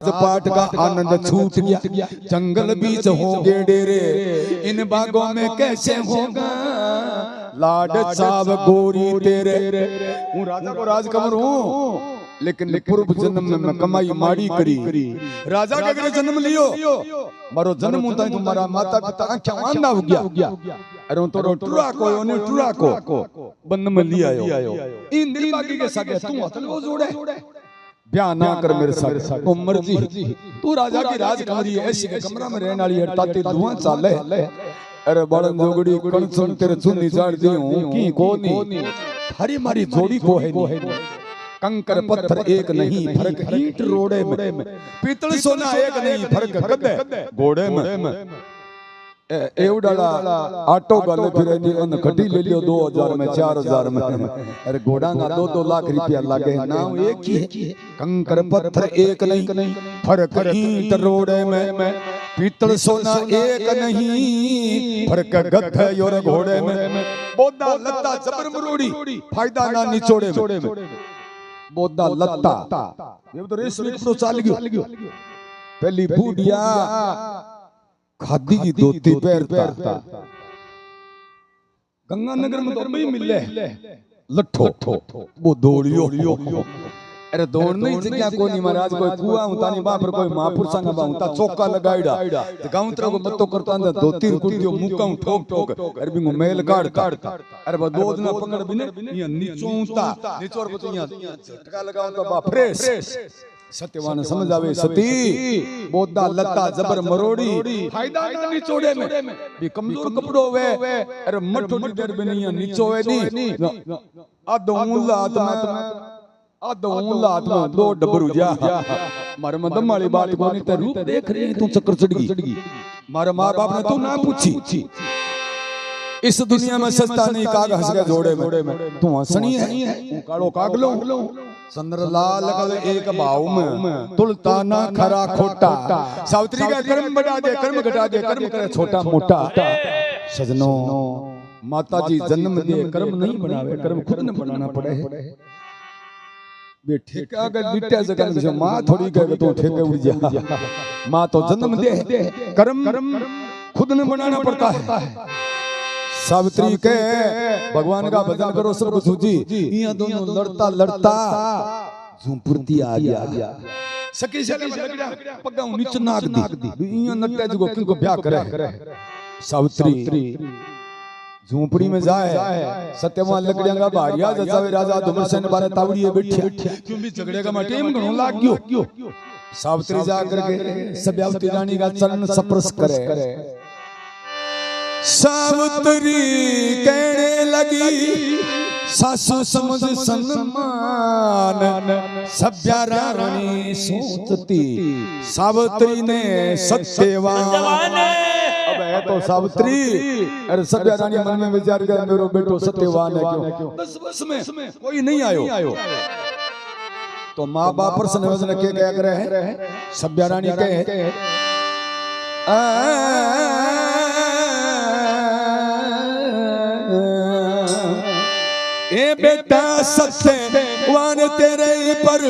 पाठ का आनंद छूट गया, जंगल बीच होंगे डेरे, इन बागों में कैसे होगा लाड साहब गोरी तेरे। हूँ राजा को राजकमर हूँ, लेकिन पूर्व जन्म में मैं कमाई माड़ी करी, राजा के घर जन्म लियो, मारो जन्म होता है तुम्हारा माता पिता आंखें आंधा हो गया, अरे तो टुरा को ओने टुरा को बंद में लिया इन दिल बाकी के सागे तू हथल वो जोड़े ब्याह ना कर मेरे साथ तो मर्जी, तू राजा की राजकुमारी ऐसी के कमरा में रहने वाली है, ताती धुआं चाले, अरे बड़ जोगड़ी कण सुन तेरे चुन्नी झाड़ दी हूं की कोनी हरी मारी जोड़ी को है कंकर पत्थर एक नहीं फर्क ईंट रोड़े में, पीतल सोना एक नहीं फर्क गद्दे घोड़े में। एवडाला ऑटो गाले फिरे नी अन खटी ले लियो 2000 में 4000 में, अरे घोड़ा ना 2-2 लाख रुपया लागे, नाम एक ही है कंकर पत्थर एक नहीं फर्क ईंट रोड़े में, पीतल सोना एक नहीं फर्क गद्दे और घोड़े में। बोदा लत्ता जबर मरोड़ी फायदा ना निचोड़े में, बोदा लत्ता ये तो रेशमी कपड़ो चाल गयो, पहली बूढ़िया खादी की धोती पहनता, गंगानगर में तो भी मिले लट्ठो वो दौड़ियो, अरे दौड़ नहीं जगह को नहीं महाराज कोई कुआ होता नहीं बाप कोई महापुरुष संग बाउता चौका लगाईड़ा तो गांव तरह को मत्तो करता अंदर धोती कुर्तियो मुका ठोक अरे बिंगो मेल काट अरे बा दो दिन पकड़ बिने ये नीचोंता नीचोर को यहाँ झटका लगाओ तो बा फ्रेश सत्यवान समझ आवे सती बोदा लत्ता जबर मरोड़ी फायदा ना निचोड़े में भी कमजोर कपड़ो वे अरे मठो डर बिनिया निचोवे नी आत्मा दो डबरू जा मारे मदम वाली बात को नहीं ते रूप देख रही तू चक्कर चढ़ गई, मारे माँ बाप ने तू ना पूछी, इस दुनिया में सस्ता नहीं काग हंस के जोड़े में तू हंसनी है कालो कागलो चंद्र लाल कल एक भाव में तुलता ना खरा खोटा, सावित्री का कर्म बढ़ा दे कर्म घटा दे कर्म करे छोटा मोटा। सजनों माता जी जन्म दे कर्म नहीं बनावे, कर्म खुद ने बनाना पड़े। बे ठेका अगर बिट्टा जगन में मां थोड़ी कहे तो ठेके उड़ जा, मां तो जन्म दे कर्म खुद ने बनाना पड़ता है। सावित्री के भगवान का भजन करो सब सूझी, ये दोनों लड़ता लड़ता झुंपुरती आ गया, सकी लगड़ा पगा नीचे नाक दी ये नट्टे जो किनको ब्याह करे। सावित्री झूंपड़ी में जाए सत्यवान लकड़ियां का भारिया जसावे राजा धुमरसेन बारे तावड़िए बैठे क्यों भी झगड़े का मटेम घणो लाग गयो। सावित्री जा करके सब्यावती रानी का चरण स्पर्श करे, सावित्री कहने लगी सासू समझ सन्मान, सभ्या रानी सोचती सावित्री ने सत्यवान, अब है तो सावित्री अरे सभ्या रानी मन में विचार कर मेरो बेटो सत्यवान है क्यों 10 वर्ष में कोई नहीं आयो, तो माँ बाप पर सनवजन के क्या करे हैं सभ्या रानी कहे ए बेटा सत्यवान तेरे पर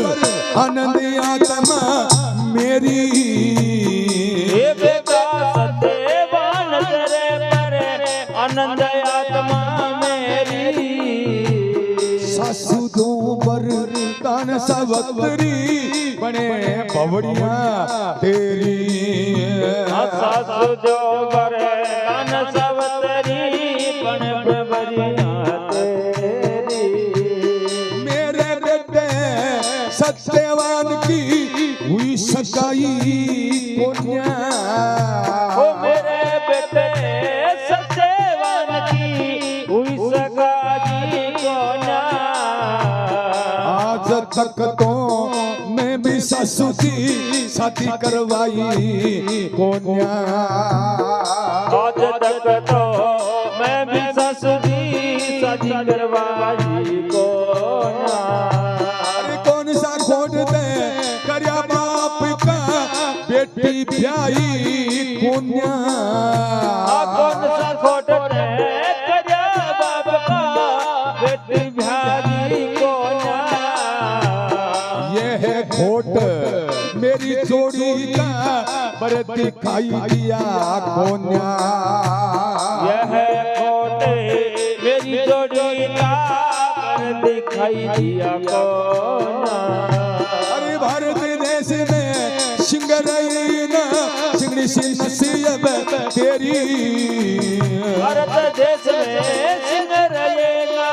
आनंद आत्मा मेरी, ए बेटा सत्यवान तेरे पर आनंद आत्मा मेरी, सासू दो बर तान सावित्री बने पवड़िया तेरी, सासू दो बर तान सावित्री बने पवड़िया सत्यवान की हुई सगाई कोन्या, ओ मेरे बेटे सत्यवान की हुई सगाई कोन्या, आज तक तो मैं भी सासू की शादी करवाई कोन्या, आज तक तो मैं भी सासू की शादी करवाई कोन्या, बेटी ब्याई कोन्या, कौन सा खोट करया बाप का बेटी ब्याई कोन्या, ये है खोट मेरी जो जोड़ी का बर दिखाई दिया कोन्या। यह कोटे मेरी जोड़ी का बर दिखाई दिया कोना। अरे भारत देश में सिंगरैना सिंगड़ी सिंह तेरी। भारत देश में सिंगरैना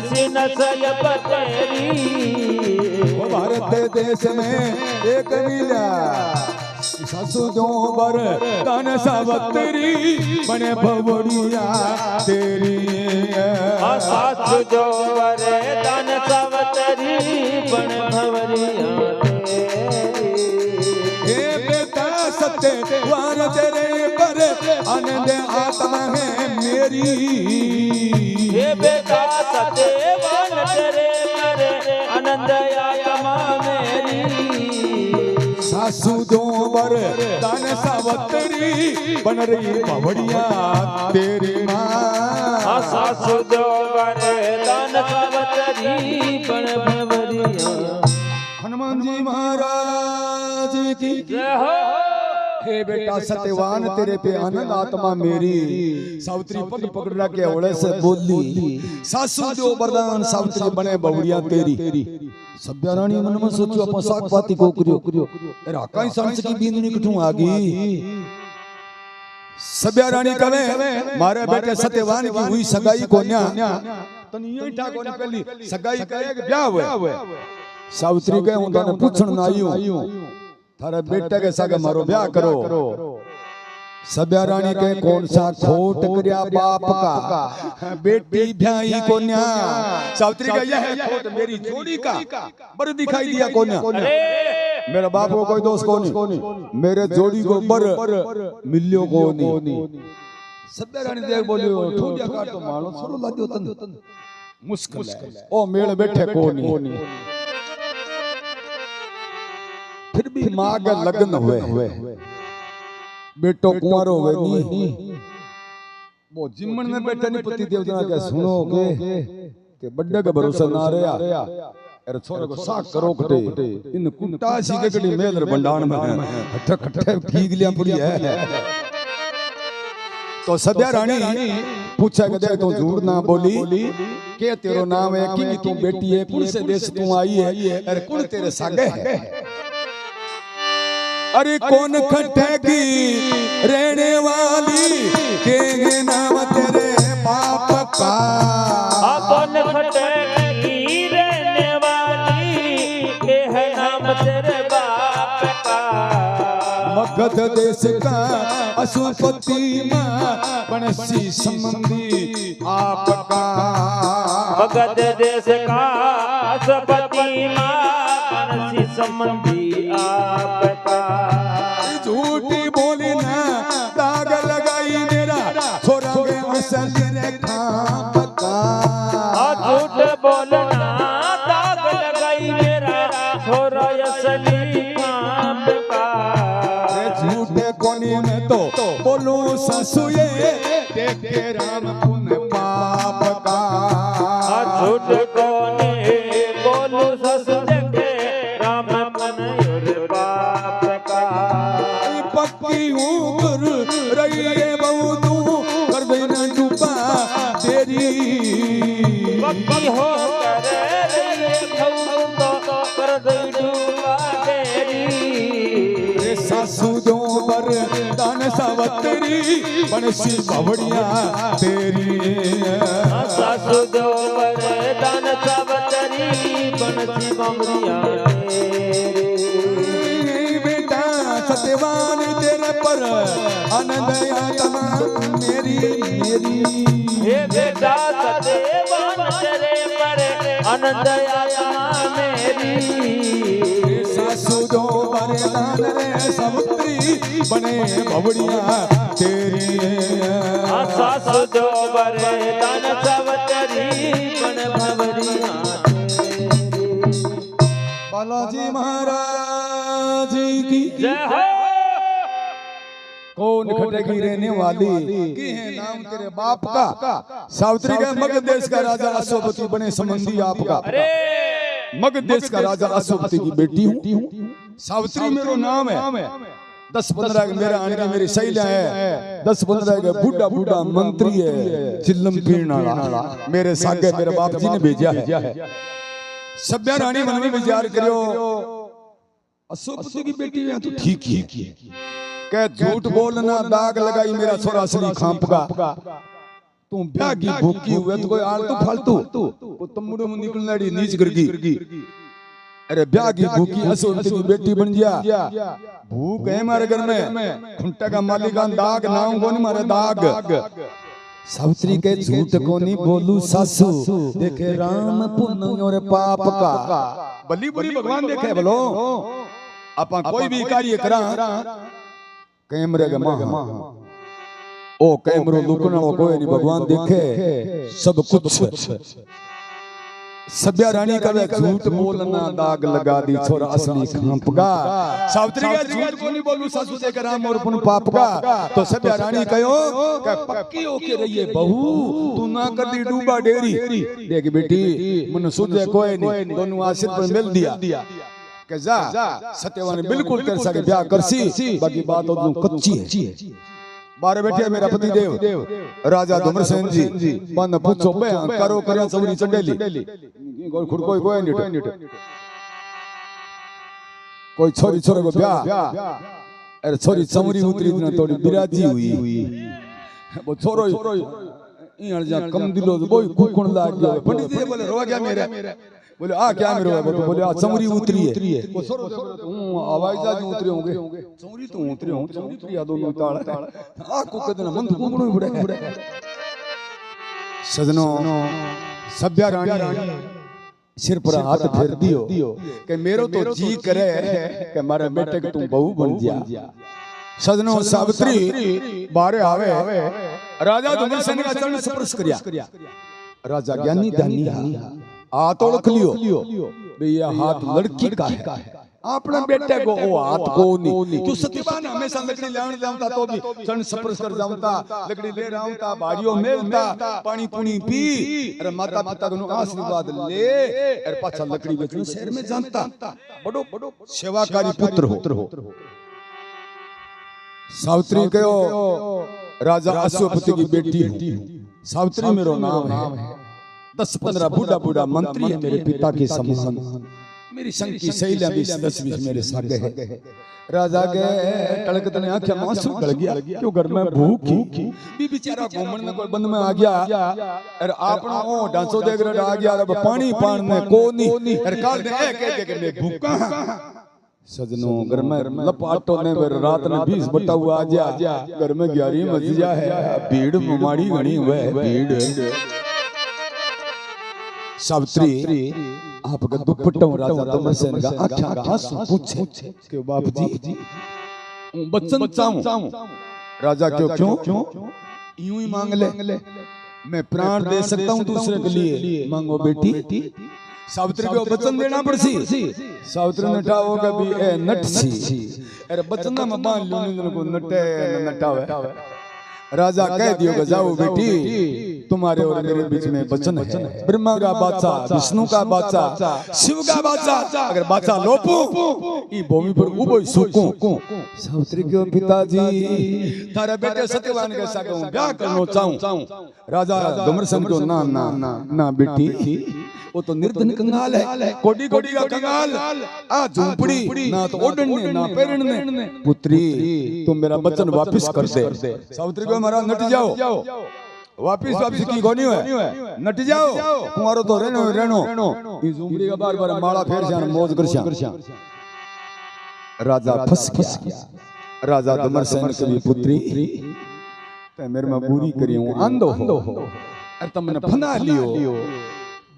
सिंह नसयब तेरी। ओ भारत देश में एक मिला सासू दो बर तन सावतरी बने भवड़िया तेरी। सासू जो बर तन सावतरी बने भवड़िया तेरी। हे बेटा सत्यवान तेरे पर आनंद आत्मा है मेरी। हे बेटा सत्यवान तेरे पर आनंद आत्मा मेरी। सासू दो बर दान सावतरी बन रही भवड़िया तेरी माँ। सासू दो बर दान सावतरी बन भवड़िया। हनुमान जी महाराज की जय हो। हे बेटा सत्यवान तेरे पे आनंद आत्मा मेरी। सावित्री पग पकड़ के ओले से बोली सासू दो वरदान सावित्री बने बहुड़िया तेरी। सभ्या रानी मन में सोचो अपन साग पाती को करियो तेरा काई सांस की बींदनी कठू आ गई। सभ्या रानी कहे मारे बेटे सत्यवान की हुई सगाई कोन्या तनिए ठाको ने पहली सगाई करे के ब्याह हुए। सावित्री कहे हूं तने पूछण ना आईयो थारे बेटे के सागे मारो ब्याह करो। सभ्या रानी के कौन सा खोट करया बाप का बेटी ब्याही कोन्या। सावित्री का यह है खोट मेरी जोड़ी का बर दिखाई दिया कोन्या। मेरा बाप को कोई दोस्त कोनी मेरे जोड़ी को बर मिलियो कोनी। सभ्या रानी देख बोली ठोडिया काट तो मानो सरो ला दियो तन मुश्किल है ओ मेल बैठे कोनी। फिर भी मां के लगन हुए बेटो कुंवारो हुए नी वो जिम्मन में बैठे नहीं पति देवता के सुनो के बड्डे के भरोसा ना रहा। अरे छोरे को साख करो कटे इन कुंटा सी के कड़ी मेलर बंडान में हट्ठे खट्टे भीग लिया पड़ी है। तो सभ्या रानी पूछा के देख तू झूठ ना बोली के तेरो नाम है कि तू बेटी है कौन से देश तू आई है अरे कौन तेरे सागे है। अरे कौन खटेगी रहने वाली के नाम तेरे बाप का। कौन खटेगी रहने वाली के है नाम तेरे बाप का। मगध देश का अशुपति मां बनसी संबंधी आपका। मगध देश का अशुपति मां बनसी संबंधी आपका। झूठी बोली ना दाग लगाई मेरा छोरा के असल रेखा पका। झूठ बोलना दाग लगाई मेरा छोरा असली काम का। झूठे कोनी में तो बोलू ससुए देख के राम पुन पाप का। झूठ कोनी बोलू ससु देखे राम पुन पाप का। पक्की ऊपर रही है बहु तू कर देना डूबा तेरी। पक्की हो कर रही है बहु तो कर दे डूबा तेरी। सासू दो बर दान सावतरी बनसी भवड़िया तेरी। सासू दो बर दान सावतरी बनसी भवड़िया तेरी। बेटा सत्यवान तेरे पर आनंद आत्मा मेरी मेरी। हे बेटा सत्यवान तेरे पर आनंद आत्मा मेरी। सासू दो बर दान रे सावतरी बने भवड़िया तेरी। सासू दो बर दान सावतरी बन भवड़िया तेरी। बालाजी महाराज की जय हो। कौन खटेगी रहने वाली की है नाम तेरे बाप का। सावित्री का मगध देश का राजा अशोपति बने संबंधी आपका। अरे मगध देश का राजा अश्वपति की बेटी हूँ। सावित्री मेरा नाम है। 10-15 मेरा आने मेरी सहेलियां है। 10-15 का बूढ़ा बूढ़ा मंत्री है चिल्लम पीण वाला मेरे सागे मेरे बाप जी ने भेजा है। सभ्या रानी मन में विचार करो अश्वपति की बेटी है तो ठीक ही कह झूठ बोलना दाग लगाई मेरा छोरा असली खांपगा तू ब्याह की भूखी हुए तो कोई आलतू फालतू को तम्मुड़े में निकलना दी नीच करगी। अरे ब्याह की भूखी अश्वपति की बेटी बन गया। भूख है हमारे घर में खुंटा का मालिकान दाग नाम को नहीं मारे दाग। सावित्री के झूठ को नहीं बोलू सासू देखे राम पुण्य और पाप का बली बुरी भगवान देखे बोलो अपन कोई भी कार्य करा कैमरे के मां ओ कैमरो लुकना कोई नहीं भगवान देखे सब कुछ। सभ्या रानी का झूठ बोलना दाग लगा दी छोरा असली खांपगा। सावित्री का झूठ को नहीं बोलू सासू देखे राम और पुण्य पाप का तो सभ्या रानी कहो पक्की होके रहिए बहू तू ना कर दी डूबा डेरी देख बेटी मन सुन कोई नहीं दोनों आशीर्वाद मिल दिया के जा सत्यवान बिल्कुल कर सके ब्याह करसी बाकी बात तो कच्ची है। बारे बैठे मेरा पति देव राजा धुम्रसेन जी बन पूछो बे करो करे चौरी चंडेली कोई नहीं कोई छोरी छोरे को ब्याह अरे छोरी चमरी उतरी ना थोड़ी बिराजी हुई वो छोरो इयां जा कम दिलो वो कुकण लाग गयो। पंडित जी बोले रोवा क्या मेरे बोले आ क्या मेरे तो बोले आ चमरी उतरी है वो छोरो आवाज जा उतरे होंगे चमरी तो उतरे हों चमरी या दोनों ताल आ को कदना मन कुकणो बुड़े। सजनों सभ्या रानी सिर पर हाथ फेर दियो कि मेरो तो जी करे कि मारे बेटे के तुम बहू बन जा। सजनों सावित्री बारे आवे राजा धुम्रसेन का चरण स्पर्श किया। राजा ज्ञानी ध्यानी हाथ ओळख लियो बे ये हाथ लड़की का है अपना बेटे को वो हाथ को नहीं क्यों सत्यवान हमेशा लकड़ी लाने जाऊंता तो भी चरण स्पर्श कर जाऊंता लकड़ी ले राऊंता बाड़ियों मेलता पानी पुनी पी अरे माता पिता को आशीर्वाद ले अरे पाछा लकड़ी बेचने शहर में जानता बड़ो सेवाकारी पुत्र हो। सावित्री कहो राजा अश्वपति की बेटी हूँ। सावित्री मेरा नाम है। 10-15 बूढ़ा बूढ़ा मंत्री है मेरे पिता के समान मेरी संग की सहेलियां भी 10-20 मेरे सागे है। राजा के टड़क तने आंखें आंसू गल गया क्यों घर में भूख भी बेचारा घूमने में कोई बंद में आ गया अरे आपनो ओ डांसो देख रहा आ गया अब पानी पाने को नहीं अरे काल ने कह दे के मैं भूखा। सजनों घर में लपाटो ने रात ने 20 बटा हुआ आ जा घर में 11 बज जा है भीड़ माड़ी घनी हुए भीड़। सावित्री आपका दुपट्टा राजा धुम्रसेन का आंखें आंसू पूछे कि बाप जी बच्चन चाहूं। राजा क्यों यूं ही मांग ले मैं प्राण दे सकता हूं दूसरे के लिए मांगो बेटी। सावित्री को वचन देना पड़सी। सावित्री ने ठाओ कभी ए नटसी अरे वचन में बांध लो को नटे नटावे। राजा कह दियो जाओ बेटी तुम्हारे और मेरे बीच में वचन है ब्रह्मा का बादशाह विष्णु का बादशाह शिव का बादशाह अगर बादशाह लोपू ई भूमि पर उबो सुकूं। सावित्री के पिताजी थारे बेटे सत्यवान के साथ ब्याह करना चाहूं। राजा धुम्रसेन को ना बेटी वो तो निर्धन कंगाल है कोडी कोडी का कंगाल आ झूपड़ी ना तो ओढ़ने ना पहनने पुत्री तुम मेरा वचन वापस कर दे। सावित्री को हमारा नट जाओ वापस की गोनी है नट जाओ तुम्हारो तो रहनो ई झूपड़ी का बार माला फेर जान मौज करशा। राजा फंस गया। राजा धुम्रसेन की पुत्री ते मेरे में बुरी करियो अंधो हो अरे तुमने फना लियो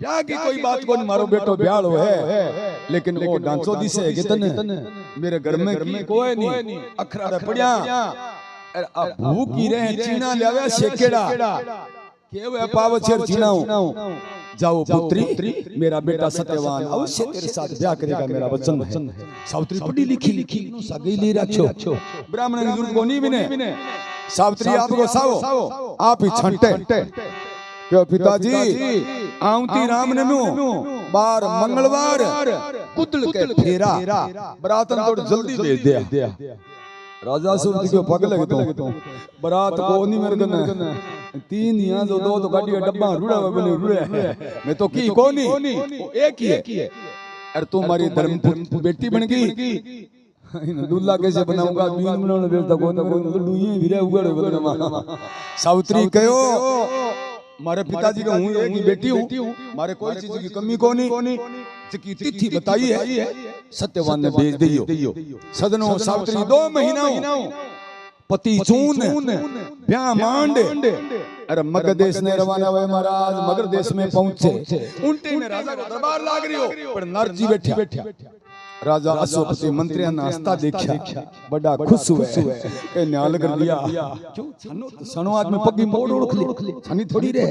ब्याह की कोई बात को मारो बेटो ब्याह है लेकिन वो डांसो दी से कितने मेरे घर में कोई नहीं अखरा रे पड़िया अब भूख की रहे चीना लावे सेकेड़ा केवे पाव छेर चीनाऊ जाओ पुत्री मेरा बेटा सत्यवान अवश्य तेरे साथ ब्याह करेगा मेरा वचन है। सावित्री पढ़ी लिखी सगई ले रखो ब्राह्मण की जरूरत को नहीं बिने। सावित्री आपको सावो आप ही छंटे क्यों पिताजी आऊती राम ने बार मंगलवार कुदल के फेरा बरातन तो जल्दी भेज दिया राजा सूरत के पग लगे तो बरात को नहीं मेरे कने 3 यहाँ जो 2 तो गाड़ी का डब्बा रुड़ा बने रुड़े मैं तो की को नहीं एक ही है अरे तुम्हारी धर्म बेटी बन गई दूल्हा कैसे बनाऊंगा बीन बनाने बेलता को ना डुई वीरे उगड़े बगना सावित्री कहो मारे पिताजी का हूँ एक ही बेटी हूँ मारे कोई चीज की कमी को नहीं की तिथि बताई है सत्यवान ने भेज दियो सदनों सावित्री 2 महीना पति चून ब्याह मांड अरे मगध देश ने रवाना हुए महाराज मगध देश में पहुंचे उल्टे में राजा का दरबार लाग रही हो पर नरजी बैठा राजा अश्वपति मंत्रियों ने आस्था देखा बड़ा खुश हुए के न्याल कर लिया क्यों सनो आज में पग्गी मोड़ ओढ़ ले छनी थोड़ी रे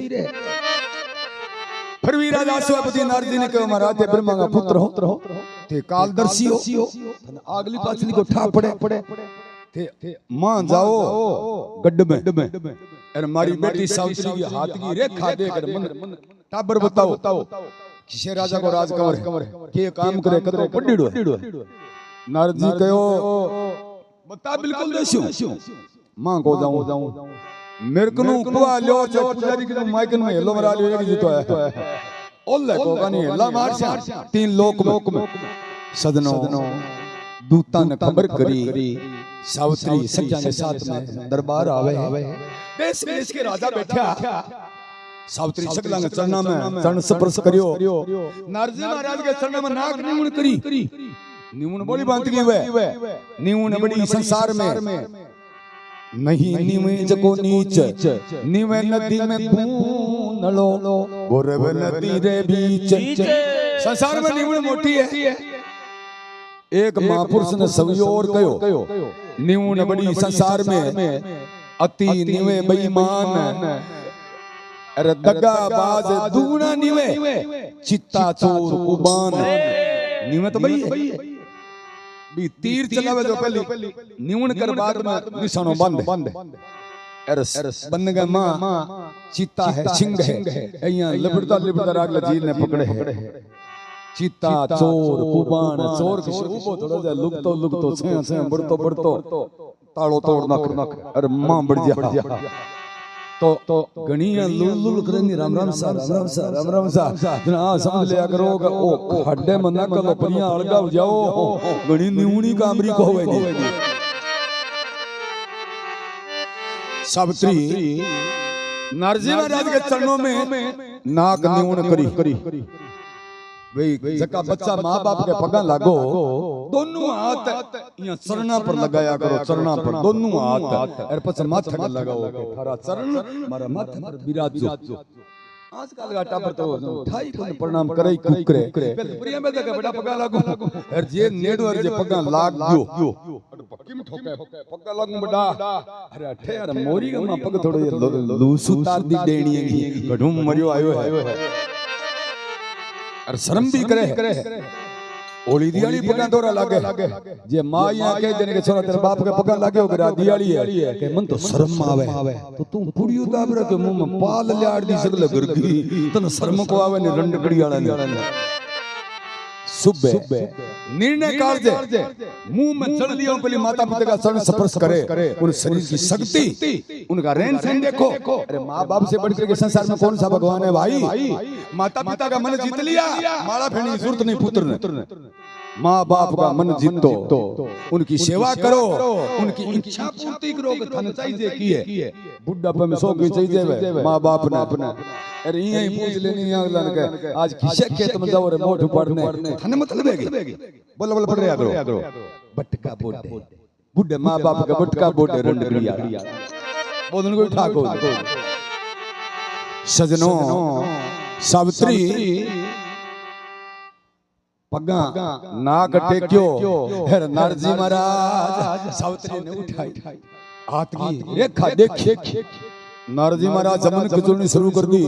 फिर भी राजा अश्वपति नारद ने कहा महाराज ब्रह्मा का पुत्र हो ते कालदर्शी हो आगली पाछली को ठा पड़े थे मां जाओ गड्ढ में अरे मारी बेटी सावित्री की हाथ की रेखा देकर मन टाबर बताओ किसे राजा को राज कवर के काम करे कदरो पड़ीड़ो नारद जी कहो बता बिल्कुल देशो मां को जाऊं मेरे को कुआ लो जो पुजारी के माइकन में हेलो मरा लियो एक जीतो है ओले को कनी हेला मार 3 लोक में सदनो दूता ने खबर करी सावित्री सच्चा के साथ में दरबार आवे देश देश के राजा बैठा सावित्री सकला के चरणा में चरण स्पर्श करियो नारद जी महाराज के चरण में नाक निमुन करी निमुन बड़ी बात की वे निमुन बड़ी संसार में नहीं निवे जको नीच निवे नदी में नलो गोरव नदी रे बीच संसार में निमुन मोटी है एक महापुरुष ने सभी और कहो निमुन बड़ी संसार में अति निवे बेईमान अरे दगाबाज दूना निवे चित्ता चोर कुबान निवे तो बई भी तीर चलावे जो पहली निवन कर बाद में निशानो बंद अरे बन गए मां चित्ता है सिंह है यहाँ लिबड़ता रागला जी ने पकड़े है चित्ता चोर कुबान चोर के उबो थोड़ा जा लुकतो से बढ़तो तालो तोड़ नक अरे मां बढ़ जा तो गणिया लुल करनी राम सा जना समझ लिया करो ओ खड्डे में ना कलो परिया अलगा जाओ गणी निउनी कामरी को होवेगी सावित्री नारजी महाराज के चरणों में नाक निउन करी भाई जका बच्चा माँ बाप के पगा लागो दोनों हाथ यहाँ चरणा पर लगाया करो चरणा पर दोनों हाथ और पछ माथा पर लगाओ थारा चरण मारा माथा पर विराजो आजकल का टापर तो ठाई को प्रणाम करे कुकरे प्रिय में जका बड़ा पगा लागो और जे नेड और जे पगा लाग गयो पक्की में ठोके पगा लागू बड़ा अरे अठे यार मोरी का मां पग थोड़ो लूसु तार दी देणी है गढुम मरियो आयो है और शर्म भी करे ओली दियाली पगा दौरा लागे जे मां यहां कह देने के छोरा तेरे बाप के पगा लागे हो दियाली है के मन तो शर्म आवे तो तू पुड़ियो दाबरा के मुंह में पाल लाड़ दी सकल गरगी तने शर्म को आवे ने रंडकड़ी वाला ने सुबह निर्णय कार्य मुंह में चढ़ लिया पहले माता पिता का चरण स्पर्श करे उन शरीर की शक्ति उनका रहन सहन देखो अरे माँ बाप से बढ़कर के संसार में कौन सा भगवान है भाई माता पिता का मन जीत लिया माला फेरने की जरूरत नहीं पुत्र ने माँ बाप का मन जीतो उनकी सेवा करो उनकी इच्छा पूर्ति करो थाने चाहिए किए बुढ़ापे में सो की चाहिए माँ बाप ने अपना अरे यही पूछ लेनी है आज किसे खेत में जाओ रे मोठ पड़ने थाने मतलब है बोल बोल पड़ रहा करो बटका बोटे बुढ़े माँ बाप का बटका बोटे रंडरिया बोल उनको उठा को सजनों सावित्री पगा नाक टेक्यो है नारजी महाराज सावित्री ने उठाई हाथ की रेखा देखी नारजी महाराज जमन खिचड़नी शुरू कर दी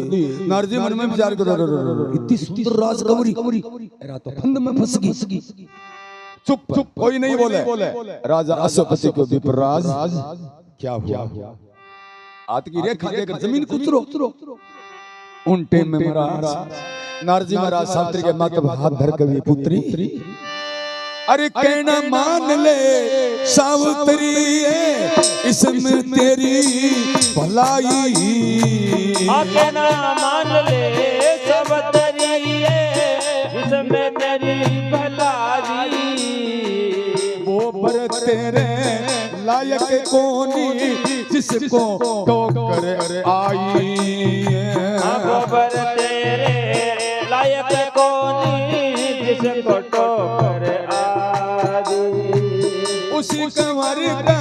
नारजी मन में विचार कर इतनी सुंदर राज कवरी एरा तो फंद में फंस गई चुप कोई नहीं बोले राजा अश्वपति को विपराज क्या हुआ हाथ की रेखा देखकर जमीन को उतरो उन टाइम में महाराज नारजी महाराज सावित्री के माथे पर हाथ धर कभी पुत्री अरे कहना मान ले सावित्री इसमें तेरी भलाई कहना मान ले सावित्री इसमें तेरी भलाई वो पर तेरे लायक कोनी जिसको टोकर आई वो पर तेरे लायक कोनी जिसको टोकर आई उसी कंवर का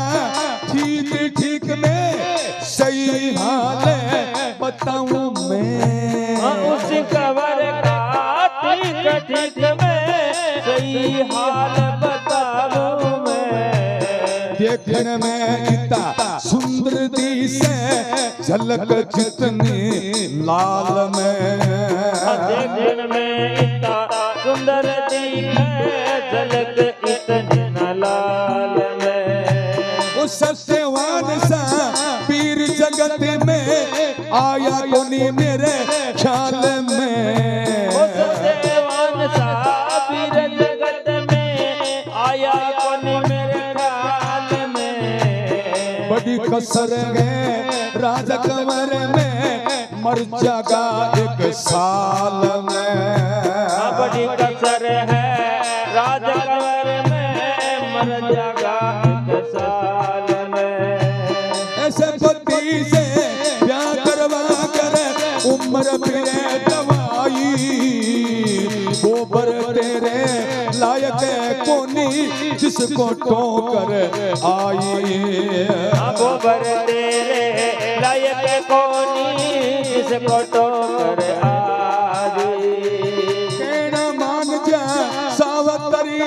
ठीक ठीक में सही हाल बताऊं मैं उसी कंवर का ठीक ठीक में सही हाल बताऊं मैं देखने में इतना सुंदर दिसे झलक जितनी लाल में देखने में इतना सुंदर दिखे झलक इतनी न लाल में वो सत्यवान सा पीर जगत में आया कोनी मेरे ख्याल में वो सत्यवान सा पीर जगत में आया कोनी मेरे ख्याल में बड़ी कसर है राजा कंवर में मर जागा एक साल में बड़ी कसर है राजा कंवर में मर जागा एक साल में ऐसे पति से ब्याह करवा कर उम्र फिरे दवाई वो बर तेरे लायक कोनी जिसको टोकर आई गोबर तेरे लायक कोनी जिसको टोकर आई कहना मान जा सावित्री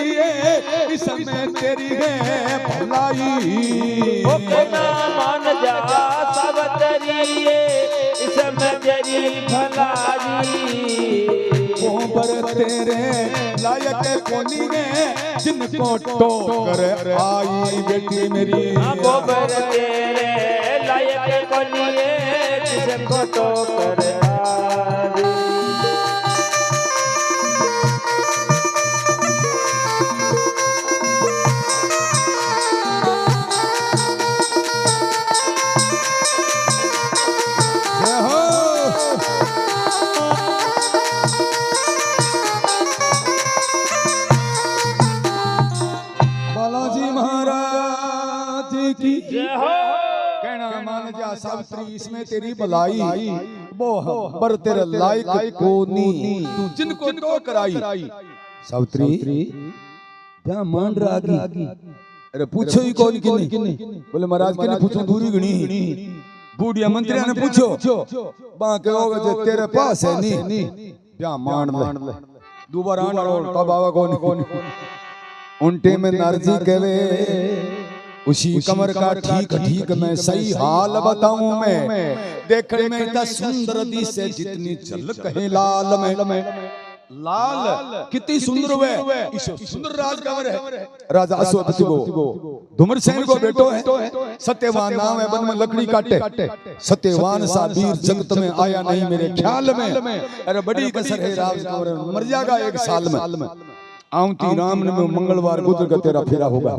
इसमें तेरी है भलाई ओ कहना मान जा सावित्री इसमें तेरी भलाई वो बर तेरे लायक कोनी ने जिनको टोकर आई बेटी मेरी गोबर तेरे लायक कोनी जिसको टोकर आई जय हो बालाजी महाराज की जय हो कहना मान जा सावित्री इसमें तेरी भलाई वो पर तेरे लायक कोनी तू जिनको टोकर आई सावित्री क्या मान रागी अरे पूछो ही कौन किन्नी बोले महाराज किन्नी पूछो दूरी गणी बूढ़िया मंत्रिया ने पूछो बाके होगा जो तेरे पास है नी क्या मान ले दोबारा आना तब आवा कौन उनटे में नारजी कहवे उसी कमर का ठीक ठीक मैं सही हाल बताऊं मैं देखने में इतना सुंदर दिसे जितनी झलक है लाल में लाल कितनी सुंदर हुए इस सुंदर राजकंवर है राजा अश्वपति को धूमर सेन को बेटो है सत्यवान नाम है वन में लकड़ी काटे सत्यवान सा वीर जगत में आया नहीं मेरे ख्याल में अरे बड़ी कसर है राजकंवर मर जाएगा एक साल में आउती राम ने मंगलवार गुजर का तेरा फेरा होगा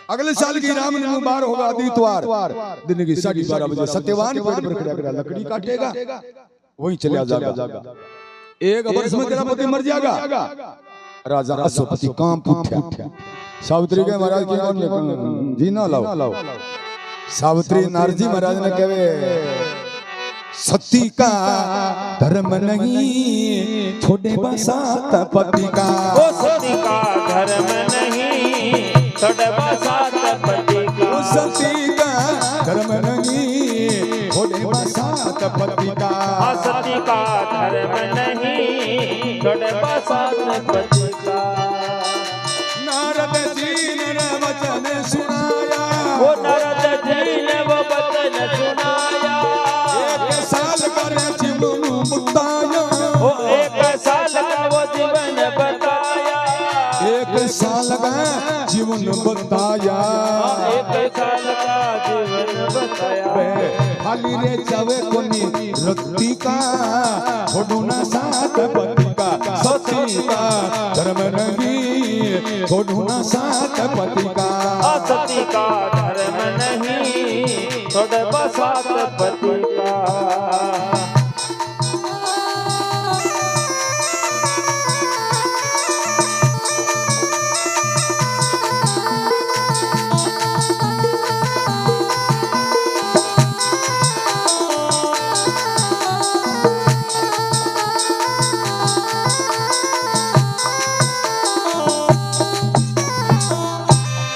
अगले साल की राम ने बार होगा आदित्यवार दिन की 12:30 बजे सत्यवान पेड़ पर खड़ा खड़ा लकड़ी काटेगा वहीं चला जाएगा एक वर्ष में तेरा पति मर जाएगा राजा अश्वपति कांप उठा सावित्री के महाराज की कौन जीना लाओ सावित्री नारजी महाराज ने कहे सती का धर्म नहीं छोड़े बसात पति का ओ सती का धर्म नहीं छोड़े बसात पति का सती का धर्म नहीं छोड़े बसात पति का सती का धर्म नहीं छोड़े बसात पति का नारद जी ने वचन सुनाया वो नारद जी ने वो वचन सुनाया एक साल का वो जीवन बताया एक साल का जीवन बताया एक साल का जीवन बताया खाली रे जावे कोनी रत्ती का छोड़ू ना साथ पति का सती का धर्म नहीं छोड़ू ना साथ पति का सती का धर्म नहीं छोड़ बसात पति का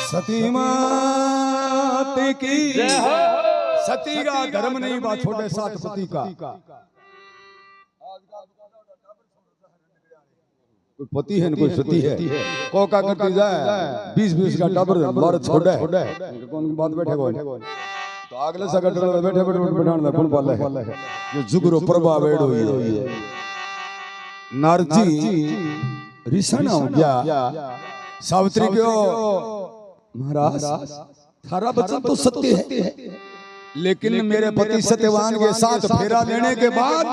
सती माते की जय हो। सती का धर्म नहीं बा छोटे साथ पति का कोई पति है न कोई सती है को का करती जाए 20-20 का टाबर मार छोड़े कौन बात बैठे कौन तो अगले सगट बैठे बैठे बैठान दा कौन पाले है ये जुगरो प्रभा वेड़ हुई है नारजी रिसना हो गया सावित्री क्यों महाराज थारा वचन तो सत्य है लेकिन मेरे पति सत्यवान के साथ फेरा लेने के बाद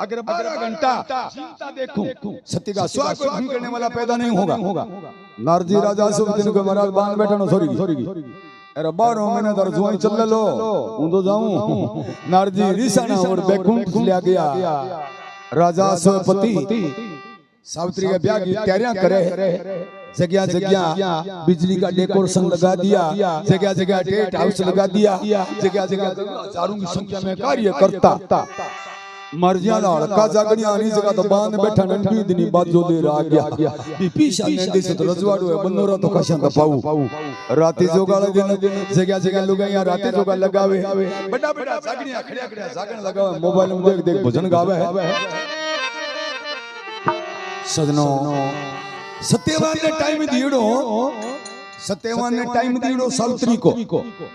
अगर 12 घंटा जीता देखूं सत्य का स्वाद को भंग करने वाला पैदा नहीं होगा नारजी राजा से दिन को महाराज बांध बैठा ना सॉरी अरे 12 महीने दर जुआई चल लो हूं तो जाऊं नारजी रिसाना और बैकुंठ लिया गया राजा स्वपति सावित्री के ब्याह की तैयारियां करे जगह जगह बिजली का डेकोरेशन लगा दिया जगह जगह टेंट हाउस लगा दिया जगह जगह हजारों की संख्या में कार्य करता मर्जियाना का जागड़िया नहीं जगह तो बांध बैठा नंदी दिनी बाद जो दे रहा गया पीछा ने दे से तो रजवाड़ो है बंदोरा तो कशां का पाऊ राती जोगाड़ा दिन जगह जगह लोग यहां राती जोगा लगावे बड़ा बड़ा जागड़िया खड़िया खड़िया जागण लगावे मोबाइल में देख देख भजन गावे है सजनों सत्यवान ने टाइम दियो सत्यवान ने टाइम दियो सावित्री को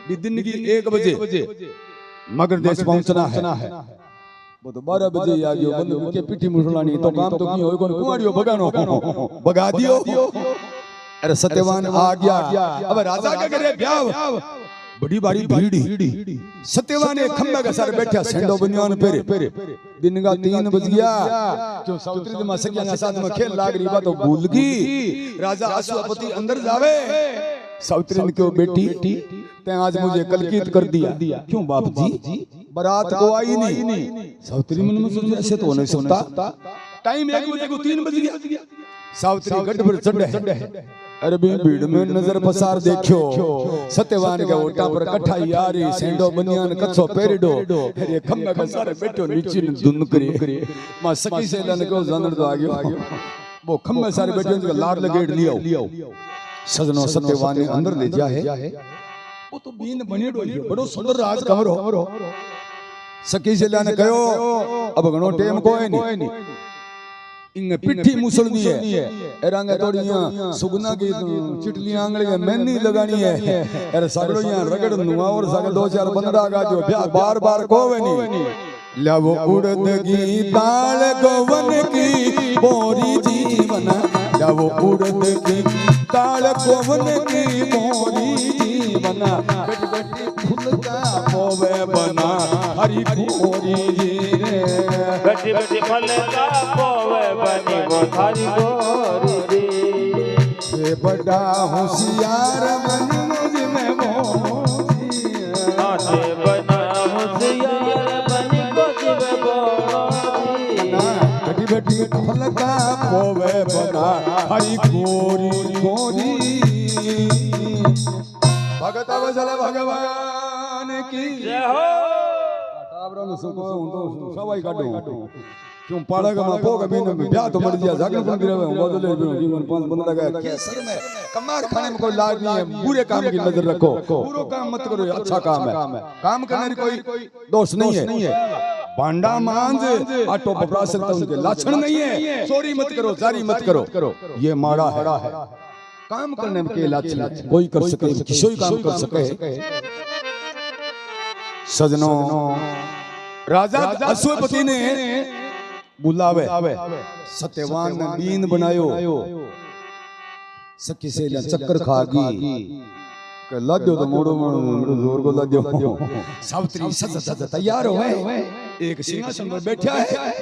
भी दिन की 1 बजे मगर देश पहुंचना है वो तो 12 बजे आ गयो बंद के पीठी मुसलानी तो काम तो की होय कोन कुमारियो भगानो भगा दियो अरे सत्यवान आ गया अब राजा के घरे ब्याह बड़ी बारी भीड़ सत्यवान ने खंबा का सर बैठा सेंडो बनियान पेरे दिन का 3 बज गया क्यों सावित्री मां सखिया के साथ में खेल लाग रही बात तो भूल गई राजा अश्वपति अंदर जावे सावित्री ने क्यों बेटी ते आज मुझे कलकीत कर दिया क्यों बाप जी बारात को आई नहीं सावित्री मन में सोचा ऐसे तो हो नहीं सकता टाइम 1 बजे को 3 बज गया सावित्री गढ़ पर चढ़े अरे भीड़ में नजर पसार देखियो सत्यवान के ओटा पर कठाई आ रही सेंडो बनियान कच्छो पेरिडो अरे खम्बा का सारे बैठो नीचे धुन करे मां सखी से लन को जानर तो आ गयो वो खम्बे सारे बैठे उनका लार लगेड़ लियो सजनो सत्यवान ने अंदर ले जा है वो तो बीन बनेडो है बड़ो सुंदर राज कमरो सखी से लन कहो अब घणो टेम कोई नहीं इंगे पिट्ठी मुसल दी है रंग थोड़ियां सुगना की चिटलियां आंगली में मेहंदी लगानी है अरे सगड़ो यहां रगड़ नुआ और सगड़ 2-4 बंदरा का जो बार बार कोवे नहीं लव उड़द की ताल गोवन की बोरी जीवन लव उड़द की ताल गोवन की बोरी जीवन गट गट फूल का पोवे बना हरी गोरी गट गट फल का पोवे बनी वो थारी गोरी से बड़ा होशियार बन मुझ में मोही से बना होशियार बनी मुझ में मोही गटी गटी फल का पोवे बना हरी गोरी गोरी भगत वसल भगवान की जय हो टाबरो सुको तो सवाई काटो क्यों पाड़ा का मापो का बिन ब्याह तो मर गया जागरण बन गिरा है बदले जीवन 5 बंदा लगा केसर में कमार खाने में कोई लाज नहीं है बुरे काम की नजर रखो बुरो काम मत करो अच्छा काम है काम करने की कोई दोष नहीं है भांडा मांझ आटो बपरा सकता उनके लक्षण नहीं है चोरी मत करो जारी मत करो ये माड़ा है काम करने में के लक्षण कोई कर सके किसी काम कर सके सजनों राजा अश्वपति ने बुलावे सत्यवान ने बीन बनायो सखी से चक्कर खागी के ला दो तो मोड़ो मोड़ो जोर को ला दो। सावित्री सज सज तैयार हो गए, एक सिंहासन पर बैठा है।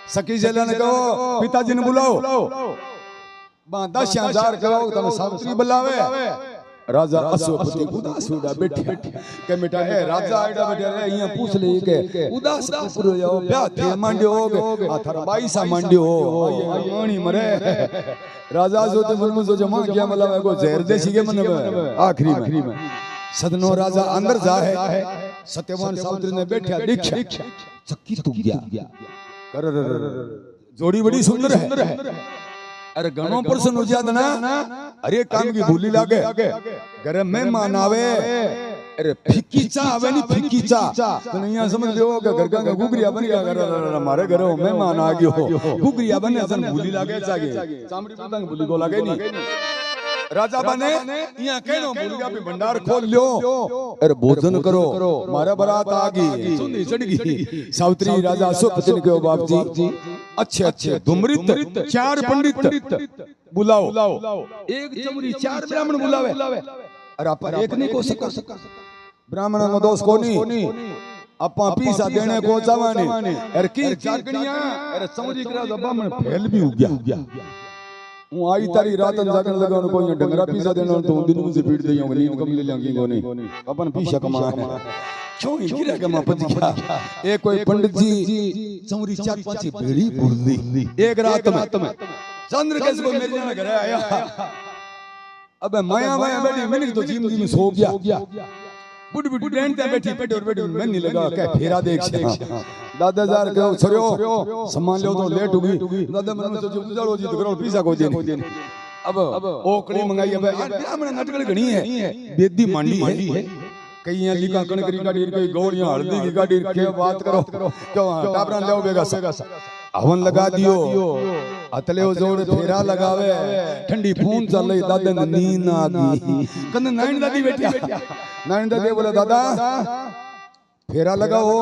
सखी जला ने कहो पिताजी ने बुलाओ, 10,000 कहो तने सावित्री बुलावे। राजा अश्वपति उदास उड़ा बैठा के बेटा ए राजा आइडा बैठा रे यहां पूछ ले के उदास पुरो जाओ ब्याह थे मांड्यो होगे आ थारा 22 मांड्यो हो आणी मरे। राजा सोचे मन में सोचे मां क्या मतलब को जहर देसी के मन में आखिरी में सदनो राजा अंदर जा है। सत्यवान सावित्री ने बैठा देखा चक्की तू गया कर जोड़ी बड़ी सुंदर है। अरे गणों प्रसन्न हो जाता ना, अरे काम की भूली लागे घर मेहमान आवे। अरे फिक्की चा आवे नहीं फिक्की चा तो नहीं समझ लो घर का गुगरिया बन गया। घर हमारे घर मेहमान आ गयो गुगरिया बने असन भूली लागे जागे चामड़ी पतंग भूली को लागे नहीं। राजा बने यहाँ कहनो भूलिया पे भंडार खोल लो। अरे भोजन करो मारा बारात आ गई सुनी चढ़ गई। सावित्री राजा अश्वपति ने कहो बाप जी अच्छे धुमरित 4 पंडित बुलाओ, एक चमरी 4 ब्राह्मण बुलावे। अरे अपन एक नहीं को सका ब्राह्मण में दोष को नहीं अपा पीसा देने को चावाने। अरे की चाकड़ियां अरे चमरी करा तो ब्राह्मण फैल भी हो गया। हूं आई तारी रातन जागन लगा उनको ये डंगरा पीसा देना तो दिन में से पीट दे होंगे नींद कम ले लेंगे कोनी अपन पीसा कमाना है क्यों गिरा के मापत गया। एक कोई पंडित जी चमरी 4-5 बेड़ी बुल्ली एक रात में चंद्र कैसे को मेरे जाना घर आया। अबे माया बैठी मैंने तो जीम में सो गया। बुढ़ी डेंट पे बैठी पेट और बैठी मैं नहीं लगा क्या फेरा देख से दादा जार कहो छोरियो सामान लो तो लेट होगी। दादा मन में सोचो चलो जी तो करो पीसा को देने। अब ओकड़ी मंगाई। अब ब्राह्मण नाटक घणी है बेदी मांडी है कई यहाँ लिखा कणक की गाड़ी कई गौड़ियां हल्दी की गाड़ी के बात करो क्यों टाबरा ले बेगा हवन लगा दियो अतले जोड़ फेरा लगावे ठंडी फून चल रही। दादा ने नींद आ गई कन नाइन दादी बैठी नाइन दादी बोले दादा फेरा लगाओ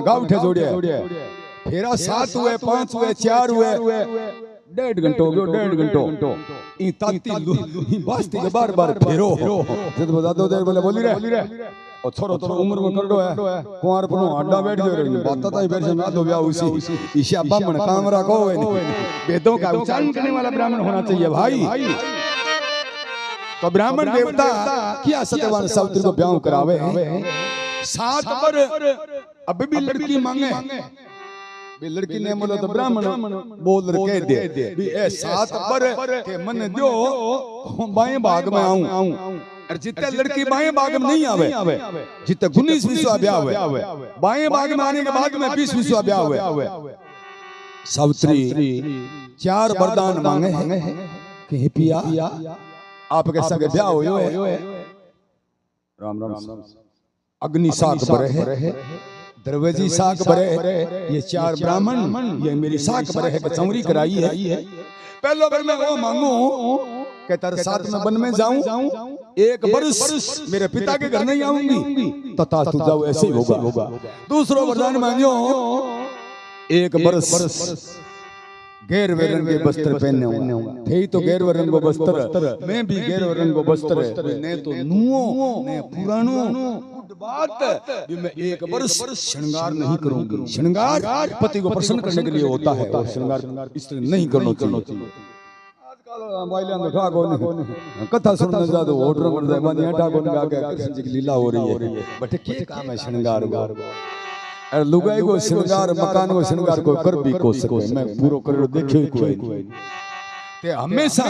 गा उठे जोड़िया फेरा 7 हुए 5 हुए 4 हुए 1.5 घंटो हो गयो 1.5 घंटो ई ताती बास्ती के बार फेरो जद बता दो देर बोले बोली रे और छोरो उम्र में करडो है कुंवर पनो हड्डा बैठ गयो रे बात ताई बैठ ना दो ब्याह उसी ईशा ब्राह्मण काम रखो वेदों का उच्चारण करने वाला ब्राह्मण होना चाहिए भाई। तो ब्राह्मण देवता क्या सत्यवान सावित्री को ब्याह करावे 7 पर अब भी लड़की मांगे भी लड़की ने बोला तो ब्राह्मण बोल कह दे भी ए 7 पर के मन दो बाएं भाग में आऊं। और जितने लड़की बाएं भाग में नहीं आवे जितने 19-20 ब्याह हुए बाएं भाग में आने के बाद में 20-20 ब्याह हुए। सावित्री 4 वरदान मांगे हैं कि पिया आपके संग ब्याह हुए राम अग्नि साख पर है दरवेजी साख बरे ये 4 ब्राह्मण ये मेरी साख बरे है चमरी कराई है। पहलो बार मैं वो मांगू कि तेरे साथ में वन में जाऊं 1 वर्ष मेरे पिता के घर नहीं आऊंगी तथा तू जाओ ऐसे ही होगा। दूसरा वरदान मांगो 1 वर्ष गैर रंग के वस्त्र पहने होगा थे तो गैर रंग वस्त्र मैं भी गैर रंग वस्त्र ने तो नुओ ने पुरानो बात भी मैं 1 वर्ष श्रृंगार नहीं करूंगी। श्रृंगार पति को प्रसन्न करने के लिए होता है और श्रृंगार इसलिए नहीं करना चाहिए। आजकल मोबाइल में ठाको ने कथा सुनने जा तो होटल में जाए बंदियां ठाको ने आगे कृष्ण जी की लीला हो रही है बट क्या काम है श्रृंगार और लुगाई को श्रृंगार मकान को श्रृंगार को कर भी को सके मैं पूरा कर देखे कोई ते हमेशा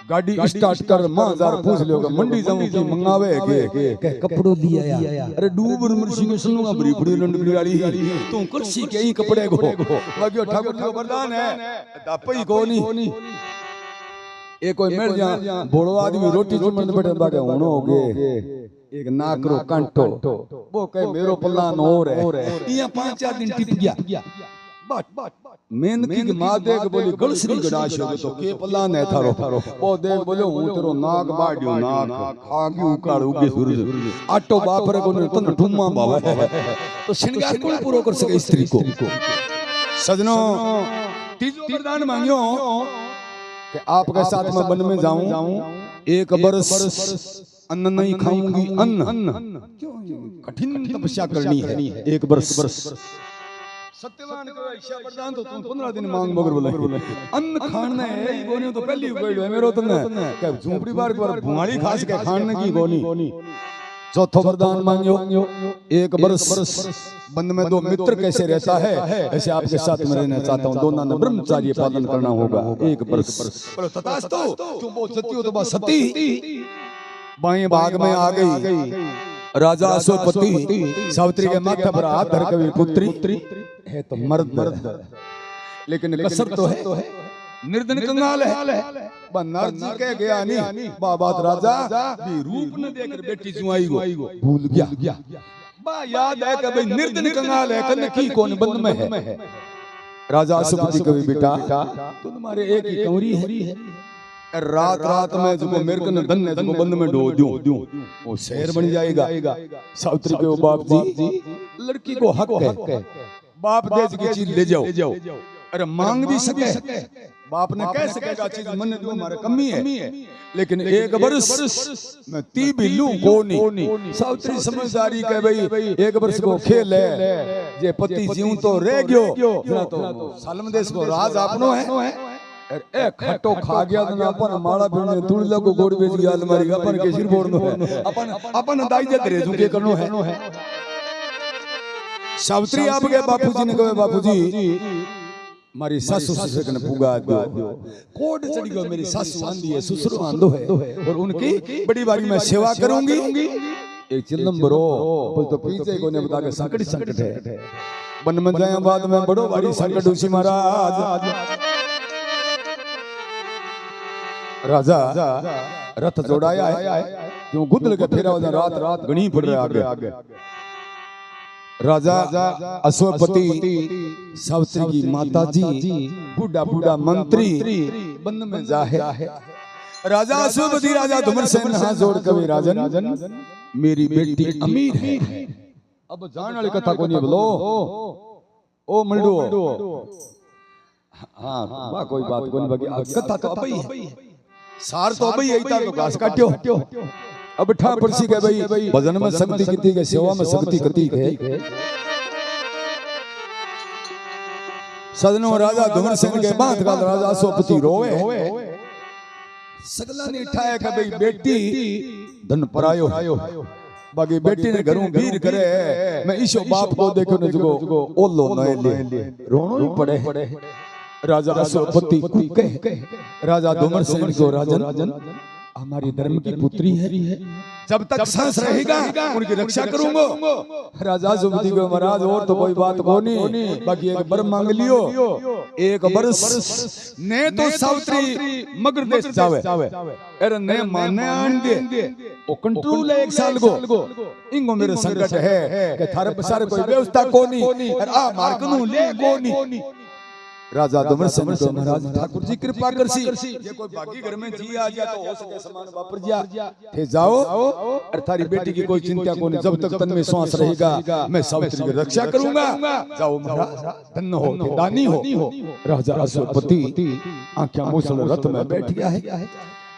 गाड़ी स्टार्ट कर 1000 पूछ लियोगा मंडी जाऊं की मंगावे के कपड़ो लिया या अरे डूब मरसी के सुनूंगा बड़ी बड़ी लंडगड़ी वाली तू कुर्सी के ही कपड़े को बाकी ठाकुर जी का वरदान है दापई को नहीं एक कोई मिल जा बोलो आदमी रोटी चुमन बैठे बाके होनो होगे एक नाकरो कांटो वो कहे मेरो पल्लान और है ये 5-4 दिन टिप गया बट मेनकी के मां देख बोली गलसरी गड़ाश हो तो के पल्लान है थारो वो देख बोले हूं तेरो नाक बाडियो नाक खागी उकाड़ उगे सूरज आटो बाप रे को तन ठुम्मा बावे तो श्रृंगार कौन पूरा कर सके स्त्री को। सजनों तीसरा वरदान मांगियो कि आपके साथ में वन में जाऊं 1 वर्ष अन्न नहीं खाऊंगी, अन्न क्यों कठिन तपस्या करनी है 1 वर्ष। सत्यवान को ईशा वरदान तो तुम 15 दिन मांग मगर बोले अन्न खाना है गोनी तो पहली उगड़ है मेरो तने के झोपड़ी बार पर भुआड़ी खास के खाने की गोनी। चौथा वरदान मांगो 1 वर्ष बंद में 2 मित्र कैसे रहता है ऐसे आपके साथ में रहना चाहता हूँ, दोनों ने ब्रह्मचार्य पालन करना होगा 1 वर्ष। बोलो तथास्तु, तुम बहुत सती हो तो बात सती। बाएं भाग में आ गई राजा अश्वपति, सावित्री के माथे पर हाथ धर के पुत्री है तो मर्द, लेकिन कसर तो है निर्धन कंगाल है। नर जी कह गया नहीं बात राजा भी रूप न देकर बेटी जुआई को भूल गया। बा याद है कि भाई निर्धन कंगाल है कन की कौन बंद में है। राजा अश्वपति कभी बेटा तो तुम्हारे एक ही कंवरी है, रात रात में जो मेरे को धन है तुमको बंद में डो दूं वो शहर बन जाएगा। सावित्री के बाप जी लड़की को हक है बाप देश की चीज ले जाओ, अरे मांग भी सके बाप ने कह सकेगा चीज मन में हमारे कमी है, लेकिन 1 वर्ष में ती भी लूं को नहीं। सावित्री समझदारी के भाई 1 वर्ष को खेल है जे पति जीव तो रह गयो तो सालम देश को राज आपनो है। ए खट्टो खा गया तो अपन माला बिने तुड़ला को गोड़ बेच गया अलमारी अपन के सिर फोड़नो है, अपन दाई जत रे झुके करनो है। सावित्री आप के बापूजी ने कहे बापूजी मारी सासू ससुर ने पुगा दो कोड चढ़ी गयो, मेरी सासू आंधी है ससुर आंधो है और उनकी बड़ी बारी में सेवा करूंगी। एक चिल्लम बरो तो पीछे को ने बता के संकट है बन में जाए बाद में बड़ो भारी संकट उसी महाराज। राजा रथ जोड़ाया है क्यों गुदल के फेरा रात रात गणी पड़ रहा आगे। राजा अश्वपति सावित्री की माता जी बूढ़ा मंत्री बंद में जाहे। राजा अश्वपति राजा धुम्रसेन हाथ जोड़ कभी राजन मेरी बेटी अमीर है। अब जान वाली कथा को नहीं बोलो ओ मल्डो हाँ वाह कोई बात को नहीं बाकी कथा तो अबई है सार तो अबई है तो घास काट्यो। अब ठा पड़सी के भाई भजन में शक्ति कितनी है सेवा में शक्ति कितनी है। सदनो राजा धुम्रसेन के बात का राजा अश्वपति रोवे सगला ने उठाया कि भाई बेटी धन परायो बाकी बेटी ने घरों भीड़ करे मैं ईशो बाप को देखो ने जो ओलो न ले रोनो ही पड़े। राजा अश्वपति कहे राजा धुम्रसेन को राजन हमारी धर्म की पुत्री है, जब तक सांस रहेगा उनकी रक्षा करूंगा। राजा अश्वपति को महाराज और तो कोई बात को नहीं बाकी 1 वर मांग लियो 1 वर्ष ने तो सावित्री मगर देश जावे अरे ने माने आन दे ओ कंट्रोल है 1 साल को इंगो मेरे संकट है कि थारे पसारे कोई व्यवस्था को नहीं और आ मार्कनु ले को नहीं। राजा धुम्रसेन को महाराज ठाकुर जी कृपा करसी ये कोई बाकी घर में जी आ गया तो हो सके समान वापर जा थे जाओ और थारी बेटी की कोई चिंता को नहीं, जब तक तन में श्वास रहेगा मैं सावित्री की रक्षा करूंगा। जाओ महाराज धन्य हो थे दानी हो। राजा अश्वपति आंखें मूसल रथ में बैठ गया है।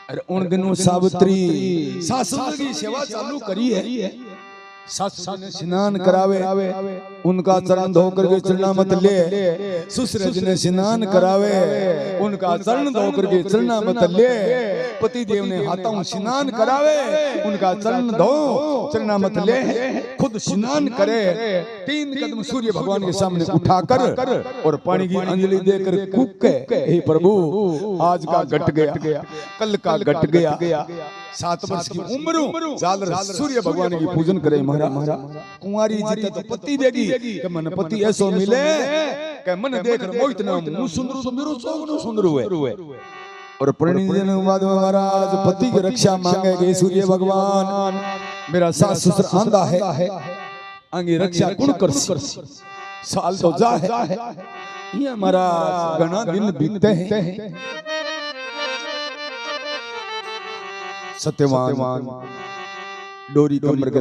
अरे उन दिनों सावित्री सासुर की सेवा चालू करी है। सासू ने स्नान करावे उनका चरण धो करके चलना मत ले, ससुर ने स्नान करावे उनका चरण धो करके चलना मत ले, पति देव ने हाथों स्नान करावे उनका चरण धो चलना मत ले, खुद स्नान करे 3 कदम सूर्य भगवान के सामने उठाकर और पानी की अंजलि देकर कूक के हे प्रभु आज का घट गया कल का घट गया 7 वर्ष की उम्र जालर सूर्य भगवान की पूजन करे। महाराज कुंवारी जीते तो पति देगी कि मन पति ऐसो मिले कि मन देखकर मोहित ना मुंह सुंदर हुए। और परिणय के बाद महाराज पति की रक्षा मांगे गए सूर्य भगवान मेरा सास ससुर आंधा है आगे रक्षा कौन कर साल तो जा है ये हमारा घना दिन बीतते हैं। सत्यवान डोरी कमर के